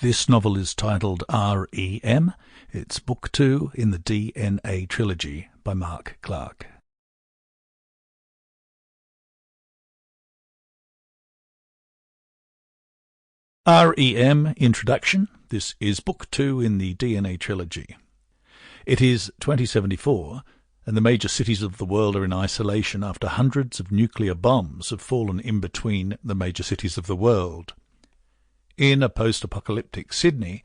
This novel is titled R.E.M. It's Book 2 in the DNA Trilogy by Mark Clark. R.E.M. Introduction. This is Book 2 in the DNA Trilogy. It is 2074, and the major cities of the world are in isolation after hundreds of nuclear bombs have fallen in between the major cities of the world. In a post-apocalyptic Sydney,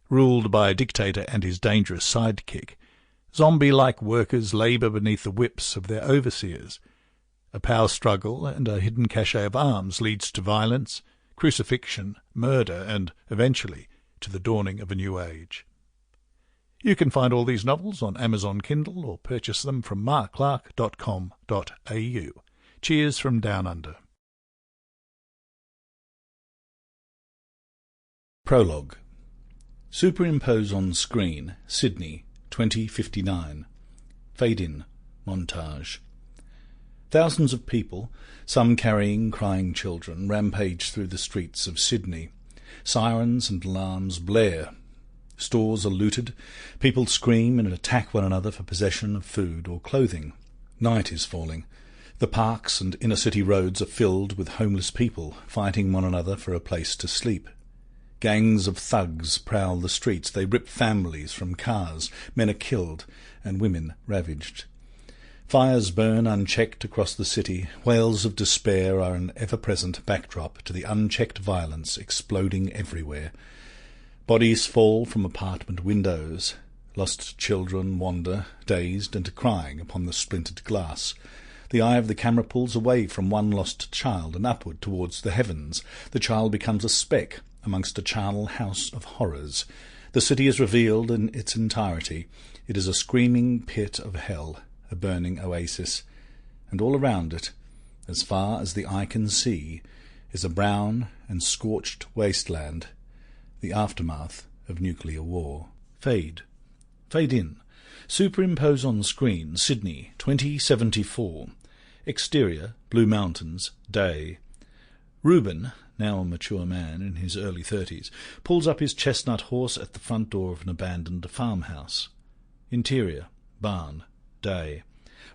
ruled by a dictator and his dangerous sidekick, zombie-like workers labour beneath the whips of their overseers. A power struggle and a hidden cache of arms leads to violence, crucifixion, murder, and, eventually, to the dawning of a new age. You can find all these novels on Amazon Kindle or purchase them from markclark.com.au. Cheers from Down Under. Prologue. Superimpose on screen, Sydney, 2059. Fade in, montage. Thousands of people, some carrying crying children, rampage through the streets of Sydney. Sirens and alarms blare. Stores are looted. People scream and attack one another for possession of food or clothing. Night is falling. The parks and inner-city roads are filled with homeless people, fighting one another for a place to sleep. Gangs of thugs prowl the streets. They rip families from cars. Men are killed and women ravaged. Fires burn unchecked across the city. Wails of despair are an ever-present backdrop to the unchecked violence exploding everywhere. Bodies fall from apartment windows. Lost children wander, dazed and crying, upon the splintered glass. The eye of the camera pulls away from one lost child and upward towards the heavens. The child becomes a speck amongst a charnel house of horrors. The city is revealed in its entirety. It is a screaming pit of hell, a burning oasis, and all around it, as far as the eye can see, is a brown and scorched wasteland, the aftermath of nuclear war. Fade. Fade in. Superimpose on screen, Sydney, 2074. Exterior, Blue Mountains, day. Reuben, now a mature man in his early 30s, pulls up his chestnut horse at the front door of an abandoned farmhouse. Interior, barn, day.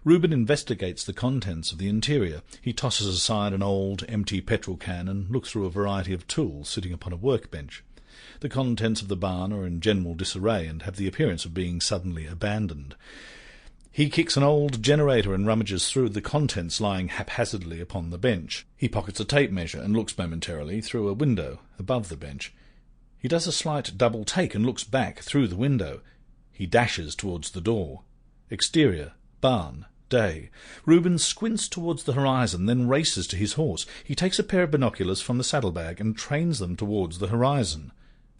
Reuben investigates the contents of the interior. He tosses aside an old, empty petrol can and looks through a variety of tools sitting upon a workbench. The contents of the barn are in general disarray and have the appearance of being suddenly abandoned. He kicks an old generator and rummages through the contents lying haphazardly upon the bench. He pockets a tape measure and looks momentarily through a window above the bench. He does a slight double take and looks back through the window. He dashes towards the door. Exterior, barn, day. Reuben squints towards the horizon, then races to his horse. He takes a pair of binoculars from the saddlebag and trains them towards the horizon.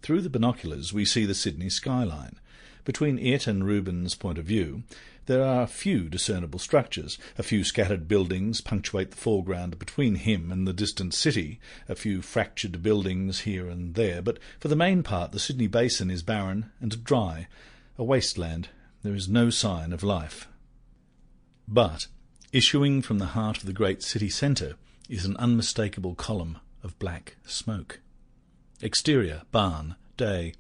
Through the binoculars we see the Sydney skyline. Between it and Reuben's point of view, there are few discernible structures. A few scattered buildings punctuate the foreground between him and the distant city, a few fractured buildings here and there, but for the main part the Sydney basin is barren and dry, a wasteland. There is no sign of life. But, issuing from the heart of the great city centre, is an unmistakable column of black smoke. Exterior, barn, day.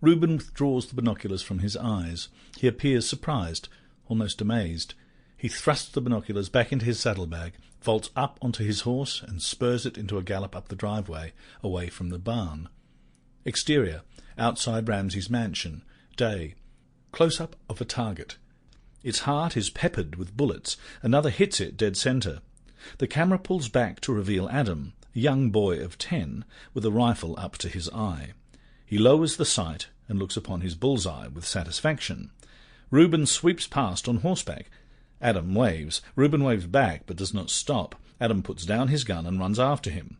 Reuben withdraws the binoculars from his eyes. He appears surprised, almost amazed. He thrusts the binoculars back into his saddlebag, vaults up onto his horse, and spurs it into a gallop up the driveway, away from the barn. Exterior, outside Ramsay's mansion, day. Close-up of a target. Its heart is peppered with bullets. Another hits it dead centre. The camera pulls back to reveal Adam, a young boy of 10, with a rifle up to his eye. He lowers the sight and looks upon his bullseye with satisfaction. Reuben sweeps past on horseback. Adam waves. Reuben waves back, but does not stop. Adam puts down his gun and runs after him.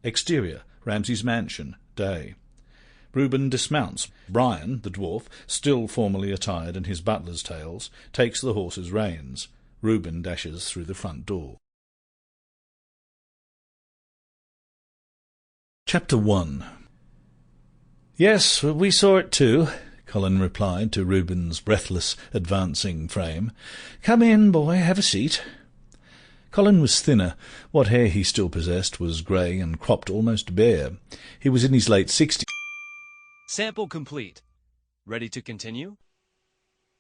Exterior, Ramsay's mansion, day. Reuben dismounts. Brian, the dwarf, still formally attired in his butler's tails, takes the horse's reins. Reuben dashes through the front door. Chapter 1. "Yes, we saw it too," Colin replied to Reuben's breathless, advancing frame. "Come in, boy, have a seat." Colin was thinner. What hair he still possessed was grey and cropped almost bare. He was in his late 60s. Sample complete. Ready to continue?